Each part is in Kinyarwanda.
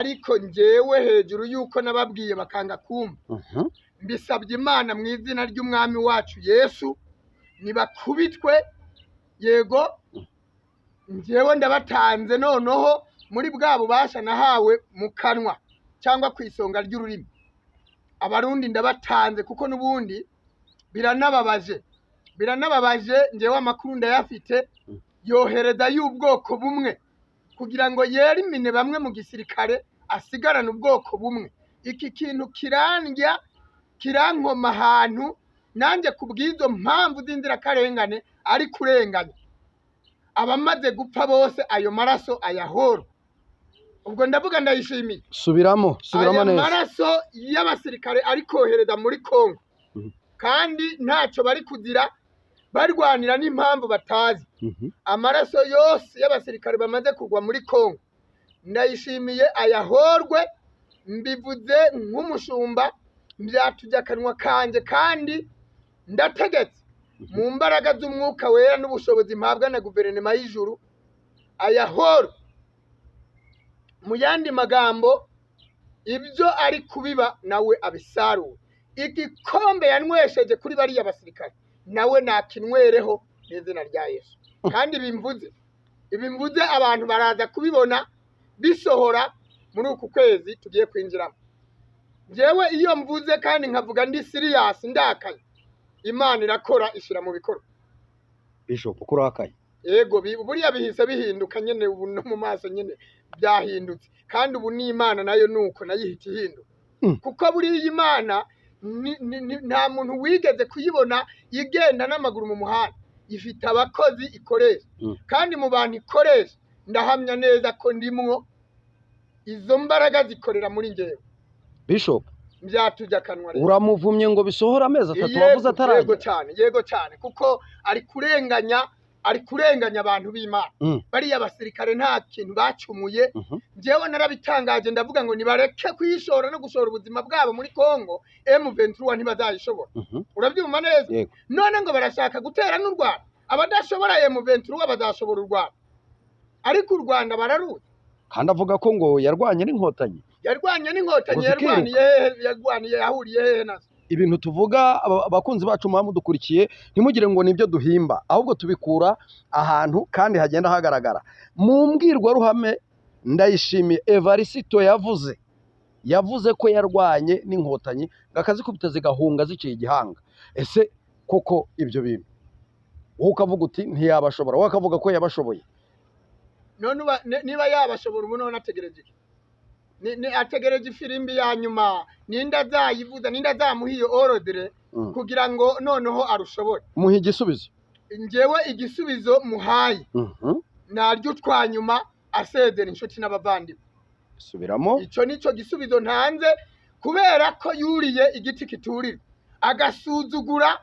ariko njyewe hejuru yuko nababwiye bakanga kumva mbisabye Imana mu izina ry'umwami wacu Yesu nibakubitwe yego njyewe ndabatanze noneho muri bwa bubasha nahawe mu kanwa cyangwa ku isonga ry'ururimi abarundi ndabatanze kuko n'ubundi biranababaje njyewe amakuru ndayafite yohereza y'ubwoko bumwe kugira ngo yerimine bamwe mu gisirikare asigarana ubwoko bumwe iki kintu kirandya kirankoma ahantu nanjye kubwizo mpamvu z'inzirakarengane ari kurenganya abamaze gupfa bose ayo maraso ayahoro ubwo ndavuga ndayishimiye subiramo neza amaraso y'abasirikare ari kohereza muri Kongo kandi ntacyo bari kugira barwanira n'impamvu batazi amaraso yose y'abasirikare bamaze kugwa muri Kongo ndayishimiye ayahorwe mbivuze nk'umushumba byatujya akanwa kanje kandi ndategetse mu mbaraga z'umwuka wera n'ubushobozi mpabwa na guverinoma y'ijuru ayahorwe mu yandi magambo ibyo ari kubiba nawe abisaruwe igikombe yanywesheje kuri bariya basirikare nawe nakinwereho n'izina rya Yesu kandi ibimvuze abantu baraza kubibona bisohora muri uku kwezi tugiye kwinjiramo njyewe iyo mvuze kandi nkavuga ndi serious ndakaye Imana irakora ishira mu bikorwa Bishop kurakaye yego buriya bihise bihinduka nyene ubu no mu maso nyene byahindutse kandi ubu ni Imana nayo nuko nayihita ihinduka kuko buriya Imana nta muntu wigeze kuyibona igenda n'amaguru mu muhanda ifite abakozi ikoresha kandi mu bantu ikoresha ndahamya neza ko ndimwo izo mbaraga zikorera muri njyewe Bishop byatujya akanwa rero uramuvumye ngo bisohora amezi 3 wavuze ataraje yego cyane kuko ari kurenganya abantu b'Imana bariya basirikare nta kintu bacumuye njyewe narabitangaje ndavuga ngo nibareke kwishora no gushora ubuzima bwabo muri Kongo M23 ntibazayishobora urabyumva neza none ngo barashaka gutera n'u Rwanda abadashobora M23 bazashobora u Rwanda ariko u Rwanda bararuye kandi avuga ko ngo yarwanye n'inkotanyi yarwaniye yahuriye hehe nazo ibintu tuvuga abakunzi bacu mudukurikiye ntimugire ngo nibyo duhimba ahubwo tubikura ahantu kandi hagenda hagaragara mu mbwirwaruhame ndayishimiye Evariste yavuze ko yarwanye n'inkotanyi ngakazi kubita zigahunga ziciye igihanga ese koko ibyo bintu wowe ukavuga uti ntiyabashobora wowe akavuga ko yabashoboye none niba yabashobora ubu none ategereje ategereje ifirimbi ya nyuma ninda zayivuza ninda zamuhiye orodere kugira ngo noneho arushobore muhe igisubizo njyewe igisubizo muhaye naryo twanyuma asezera inshuti n'abavandimwe subiramo ico nico gisubizo ntanze kubera ko yuriye igiti kiturira agasuzugura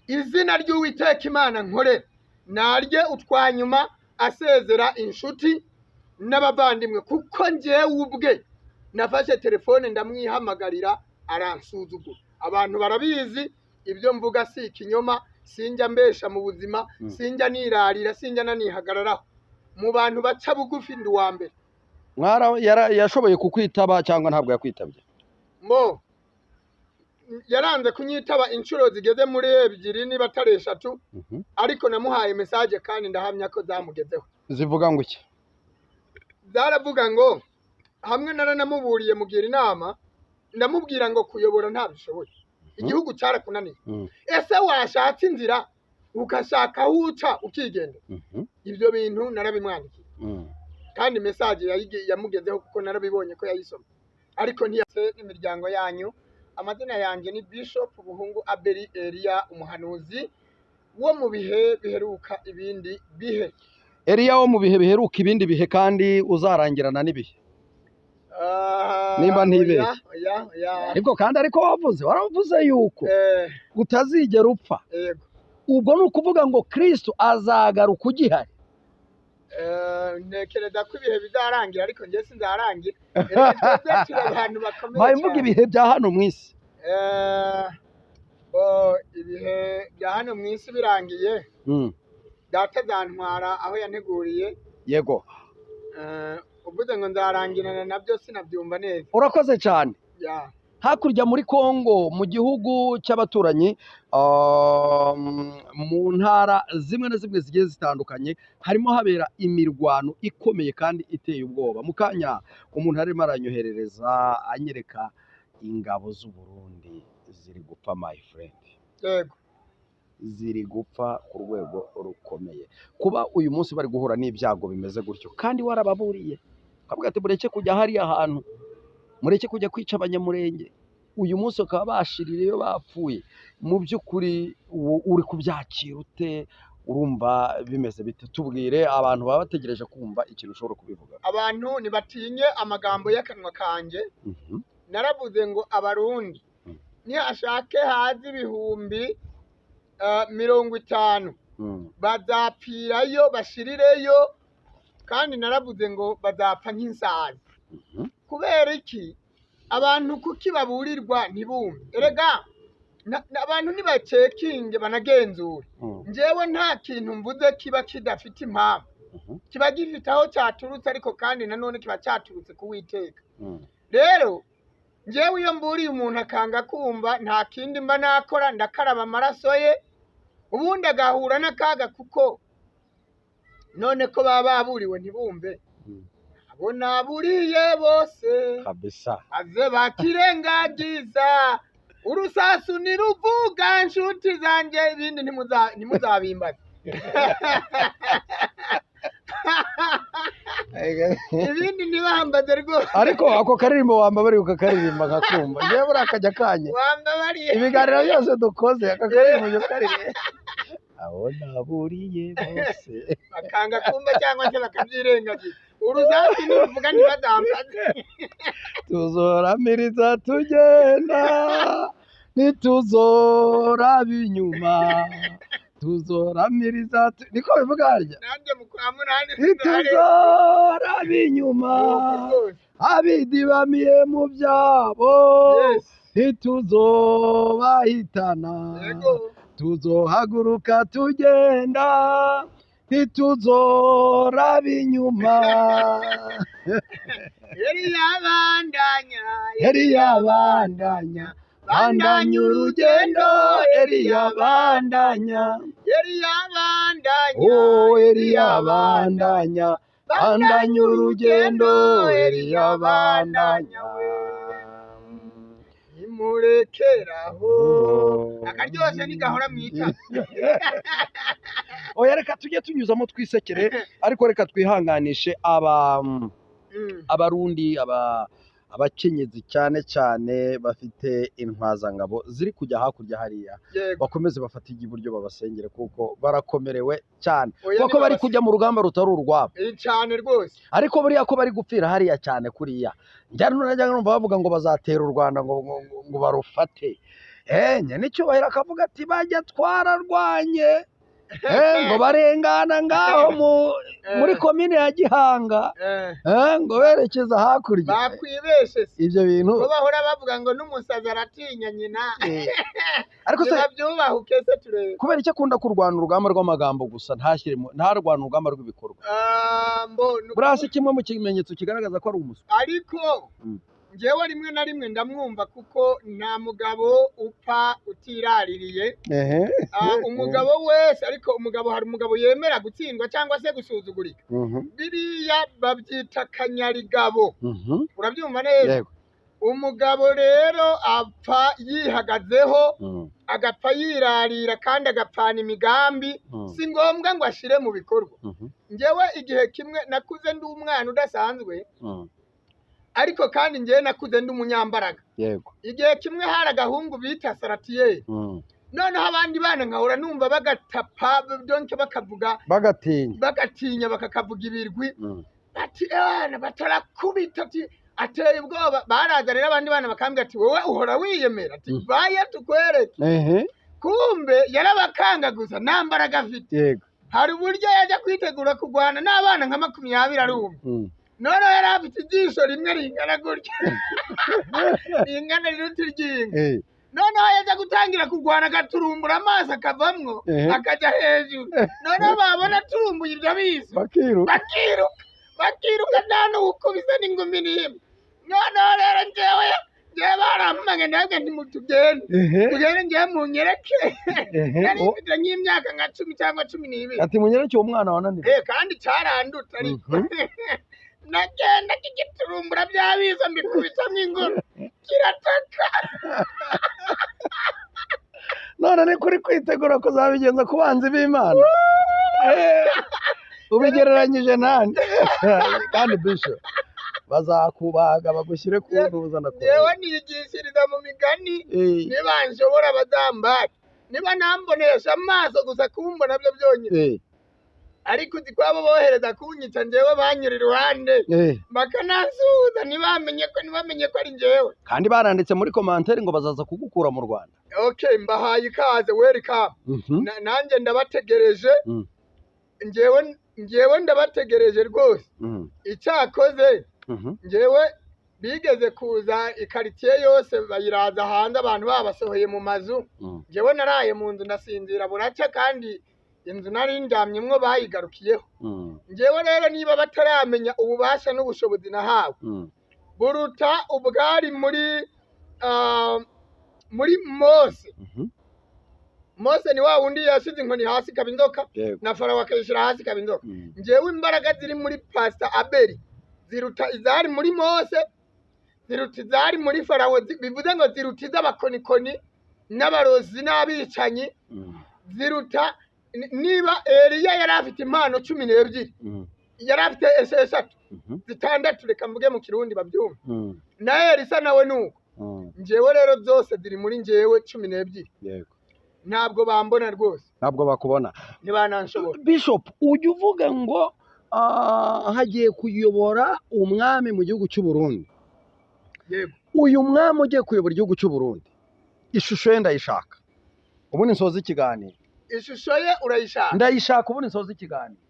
izina ry'Uwiteka Imana nkore narye utwanyuma asezera inshuti n'abavandimwe kuko njyewe ubwe nafashe telefone ndamwihamagarira aransuzugura abantu barabizi ibyo mvuga si ikinyoma sinjya mbesha mu buzima sinjya nirarira sinjya nanihagararaho mu bantu baca bugufi ndi wa mbere yashoboye kukwitaba cyangwa ntabwo yakwitabye yaranze kunyitaba inshuro zigeze muri 2 niba atari 3 ariko namuhaye message kandi ndahamya ko zamugezeho zivuga ngo iki zaravuga ngo hamwe naranamuburiye mugira inama ndamubwira ngo kuyobora ntabishoboye igihugu cyarakunaniye ese washatse inzira ukashaka huca ukigenda ibyo bintu narabimwandikiye kandi message yamugezeho kuko narabibonye ko yayisoma ariko ntiyase n'imiryango yanyu amazina yanjye ni Bishop Buhungu Abeli Elia umuhanuzi wo mu bihe biheruka ibindi bihe Elia wo mu bihe biheruka ibindi bihe kandi uzarangirana n'ibihe nimba ntibeshye ariko kandi ariko waravuze yuko utazigera upfa ubwo ni ukuvuga ngo Kristo azagaruka ugihari ntekereza ko ibihe bizarangira ariko njye sinzarangira abantu bakomeye cyane mvuga ibihe bya hano mu isi ibihe bya hano mu isi birangiye data azantwara aho yanteguriye yego uvuze ngo nzarangirana nabyo sinabyumva neza. urakoze cyane. Ya. Hakurya muri Kongo mu gihugu cy'abaturanyi, mu ntara zimwe na zimwe zigiye zitandukanye harimo habera imirwano ikomeye kandi iteye ubwoba. Mu kanya umuntu arimo aranyoherereza anyereka ingabo z'u Burundi ziri gupfa my friend, Yego. ziri gupfa ku rwego rukomeye. Kuba uyu munsi bari guhura n'ibyago bimeze gutyo kandi warababuriye ukavuga ati mureke kujya hariya hantu, mureke kujya kwica abanyamurenge, uyu munsi bakaba bashiririyeyo bapfuye. Mu by'ukuri uri kubyakira ute? Urumva bimeze bite? Tubwire, abantu baba bategereje kumva ikintu ushobora kubivuga. Abantu nibatinye amagambo y'akanwa kanje. Naravuze ngo abarundi nihashake haza ibihumbi 50 bazapfirayo bashirireyo, kandi naravuze ngo bazapfa nk'insazi. Kubera iki? Abantu kuki baburirwa ntibumve? Erega abantu nibacekinge banagenzure. Njyewe nta kintu mvuze kiba kidafite impamvu, kiba gifite aho cyaturutse, ariko kandi nanone kiba cyaturutse kuwiteka. Rero njyewe iyo mburiye umuntu akanga kumva, nta kindi mba nakora, ndakaraba amaraso ye, ubundi agahura n'akaga, kuko none ko baba baburiwe ntibumve. Abo naburiye bose kabisa aze bakirengagiza, urusasu niruvuga nshuti zanjye, ibindi ntimuzabimbaze. Ibindi ntibambaze rwose. Ariko ako karirimbo wambabariye ukakaririmba nkakumva, njyewe burakajya kanye Wambabariye ibiganiro byose dukoze aka karirimbo njye karirimba. Abo naburiye bose bakanga kumva cyangwa se bakabyirengagiza, urusasu niruvuga ntibazambaze. tuzoramiriza tugenda ntituzoraba inyuma, tuzoramiriza niko bivuga harya, nanjye mu kwa munani ntituzoraba inyuma, abidibamiye mu byabo ntituzobahitana, tuzohaguruka tugenda ntituzoraba inyuma. Yabandanya bandanya urugendo, yabandanya bandanya urugendo, yabandanya imurekeraho akaryoshye nigahora mwita. Oya, reka tujye tunyuzamo twisekere, ariko reka twihanganishe abarundi, abakenyezi cyane cyane bafite intwazangabo ziri kujya hakurya hariya, bakomeze bafate iburyo babasengere kuko barakomerewe cyane, kuko bari kujya mu rugamba rutari urwabo cyane rwose. ariko buriya ko bari gupfira hariya cyane kuriya, njyana najyaga numva bavuga ngo bazatera u Rwanda ngo barufate. Nyene icyubahiro akavuga ati bajya twararwanye, ngo barengana ngaho muri komine ya Gihanga, ngo berekeza hakurya. Bakwibeshe ibyo bintu ko bahora bavuga ngo n'umusazi aratinya nyina. Ariko se byubahuke se turebe kubera icyo akunda kurwana urugamba rw'amagambo gusa, ntarwana urugamba rw'ibikorwa. Burasi kimwe mu kimenyetso kigaragaza ko ari umuswa. Ariko njyewe rimwe na rimwe ndamwumva, kuko nta mugabo upfa utiraririye. Umugabo wese, ariko hari umugabo yemera gutsindwa cyangwa se gusuzugurika. Biriya babyita kanyarigabo, urabyumva neza. Umugabo rero apfa yihagazeho, agapfa yirarira kandi agapfana imigambi, si ngombwa ngo ashire mu bikorwa. Njyewe igihe kimwe nakuze ndi umwana udasanzwe, ariko kandi njyewe nakuze ndi umunyambaraga. Igihe kimwe hari agahungu bita Saratiyeri, noneho abandi bana nkahora numva bagatapa, donke bakavuga bagatinya bakakavuga ibirwi, bati batarakubita, ateye ubwoba. Baraza rero abandi bana bakambwira ati wowe uhora wiyemera, ati baye tukwereke. Kumbe yarabakanga gusa, nta mbaraga afite. Hari uburyo yajya kwitegura kurwana n'abana nka 20 arumva, noneho yari afite ijisho rimwe ringana gutya, ringana riruta iryinyo. Noneho yajya gutangira kurwana agaturumbura amaso akavamwo akajya hejuru, noneho babona aturumbuye ibyo biso bakiruka. bakiruka nta n'uwukubise n'ingumi n'imwe. Noneho rero njyewe barampamagaye ndavuga nti mutugende tugende njyewe munyereke nari mfite nk'imyaka nka 10 cyangwa 12. ati munyereke uwo mwana wananiwe kandi cyarandutse ariko nagenda kigiturumbura byabiza mbikubitamo ingoro kirataka. none ni kuri kwitegura kuzabigenza ku banzi b'Imana ubigereranyije nande kandi Bishop bazakubaga bagushyire ku ntuza na kure. Yewe nigishiriza mu migani niba nshobora bazambara niba nambonesha amaso gusa kumbona byo byonyine ariko uzi kwabo bohereza kunyica njyewe banyura iruhande bakanasuhuza ntibamenye ko ari njyewe kandi baranditse muri commentaire ngo bazaza kugukura mu Rwanda. Okay, mbahaye ikaze welcome. Nanjye ndabategereje njyewe ndabategereje rwose. Icyakoze njyewe bigeze kuza ikaritiye yose bayiraza hanze abantu babasohoye mu mazu. Njyewe naraye mu nzu ndasinzira buracya kandi inzu nari ndyamyemwo bayigarukiyeho. Njyewe rero niba bataramenya ububasha n'ubushobozi nahawe buruta ubwari muri Mose. Mose ni wa wundi yashize inkoni hasi ikaba inzoka na Farawo akayishyira hasi ikaba inzoka. Njyewe imbaraga ziri muri Pastor Abeli ziruta izari muri Mose, ziruta izari muri Farawo, bivuze ngo ziruta iz'abakonikoni n'abarozi n'abicanyi, ziruta niba Eliya yari afite impano 12 yari afite 6 zitandatu reka mvuge mu Kirundi babyumva na Elisa nawe nuko. Njyewe rero byose ziri muri njyewe 12. Yego ntabwo bambona rwose, ntabwo bakubona ntibananshobora. Bishop ujye uvuga ngo hagiye kuyobora umwami mu gihugu cy'u Burundi. Yego uyu mwami ugiye kuyobora igihugu cy'u Burundi ishusho ye ndayishaka ubundi nsoza ikiganiro. Ishusho ye urayishaka? Ndayishaka ubundi nsoza ikiganiro.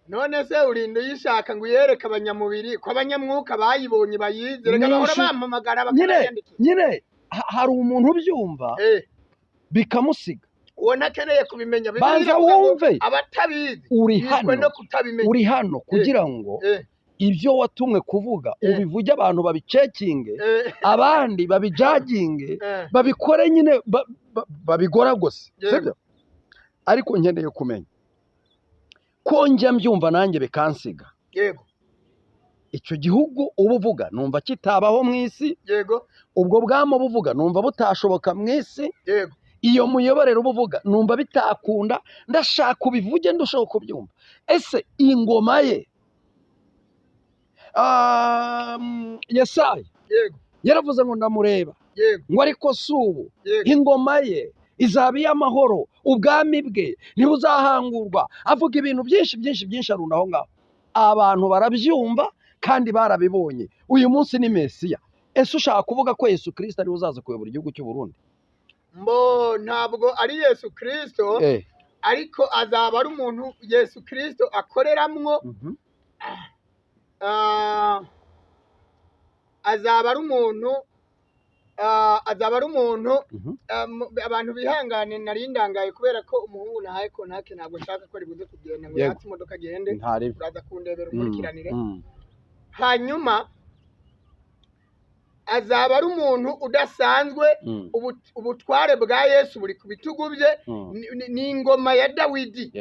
None se urinda uyishaka ngo uyereke abanyamubiri ko abanyamwuka bayibonye bayize reka bahora bampamagara bakayandika. Nyine hari umuntu ubyumva bikamusiga uwo nakeneye kubimenya. Banza wumve abatabizi uri hano kugira ngo ibyo watumwe kuvuga ubivuge abantu babicekinge abandi babijaginge babikore nyine babigoragose sibyo. Ariko nkeneye kumenya ko njya mbyumva nanjye bikansiga. Yego icyo gihugu uba uvuga numva kitabaho mu isi. Yego ubwo bwamo buvuga numva butashoboka mu isi. Yego iyo muyoborero ubuvuga numva bitakunda. Ndashaka ubivuge ndushaho kubyumva. Ese ingoma ye Yesaya yaravuze ngo ndamureba ngo ariko subu ingoma ye izaba iy'amahoro ubwami bwe ntibuzahangurwa. avuga ibintu byinshi arunda aho ngaho. Abantu barabyumva kandi barabibonye. Uyu munsi ni Mesiya. Ese ushaka kuvuga ko Yesu Kristo ari uzaza kuyobora igihugu cy'u Burundi? Ntabwo ari Yesu Kristo ariko azaba ari umuntu Yesu Kristo akoreramwo. azaba ari umuntu abantu bihangane narindangaye kubera ko umuhungu nahaye kontake ntabwo nshaka ko ari buze kugenda ngo yatse imodoka agende uraza kundebera umurikiranire. Hanyuma azaba ari umuntu udasanzwe. Ubutware bwa Yesu buri ku bitugu bye. Ni ingoma ya Dawidi.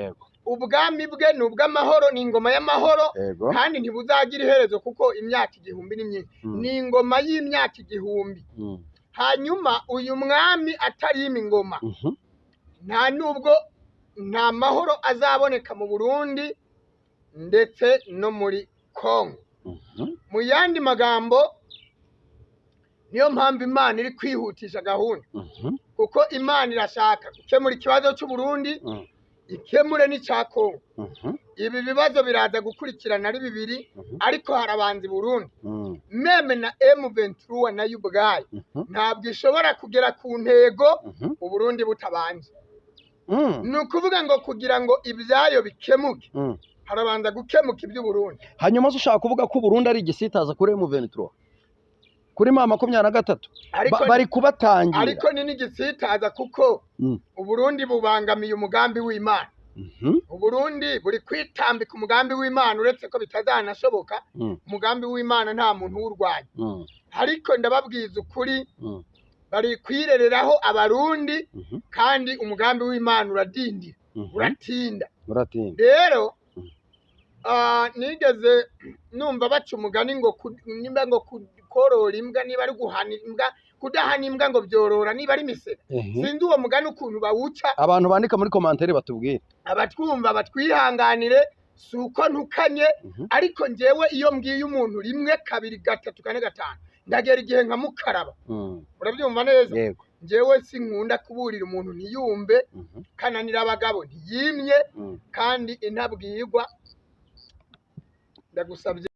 Ubwami bwe ni ubw'amahoro, ni ingoma y'amahoro kandi ntibuzagira iherezo kuko imyaka 1000 ni myinshi. Ni ingoma y'imyaka 1000. Hanyuma uyu mwami atarima ingoma nta nubwo nta mahoro azaboneka mu Burundi ndetse no muri Kongo. Mu yandi magambo niyo mpamvu Imana iri kwihutisha gahunda kuko Imana irashaka gukemura ikibazo cy'u Burundi ikemure n'icya Kongo. Ibi bibazo biraza gukurikirana ari bibiri ariko harabanza Burundi. Meme na M23 na y'ubwayi ntabwo ishobora kugera ku ntego u Burundi butabanje. Ni ukuvuga ngo kugira ngo ibyayo bikemuke harabanza gukemuka iby'u Burundi. Hanyuma ushaka kuvuga ko Burundi ari igisitaza kuri M23 kuri mama 23 bari kubatangira ariko ni n'igisitaza kuko u Burundi bubangamiye umugambi w'Imana. Uburundi buri kwitambika umugambi w'Imana uretse ko bitazanashoboka. Umugambi w'Imana nta muntu w'urwanya. Ariko ndababwiza ukuri bari kwirereraho abarundi kandi umugambi w'Imana uradindira uratinda. Rero nigeze numva baca umugani ngo nimba ngo korora imbwa niba ari guhana imbwa kudahana imbwa ngo byorora niba ari misera. Sinzi uwo mugani ukuntu bawuca. Abantu bandika muri commentaire batubwire. Abatwumva batwihanganire suko ntukanye ariko njewe iyo mbwiye umuntu rimwe kabiri gatatu kane gatanu ndagera igihe nkamukaraba. Urabyumva neza? Njewe sinkunda kuburira umuntu ntiyumve kananira abagabo ntiyimye kandi intabwirwa ndagusabye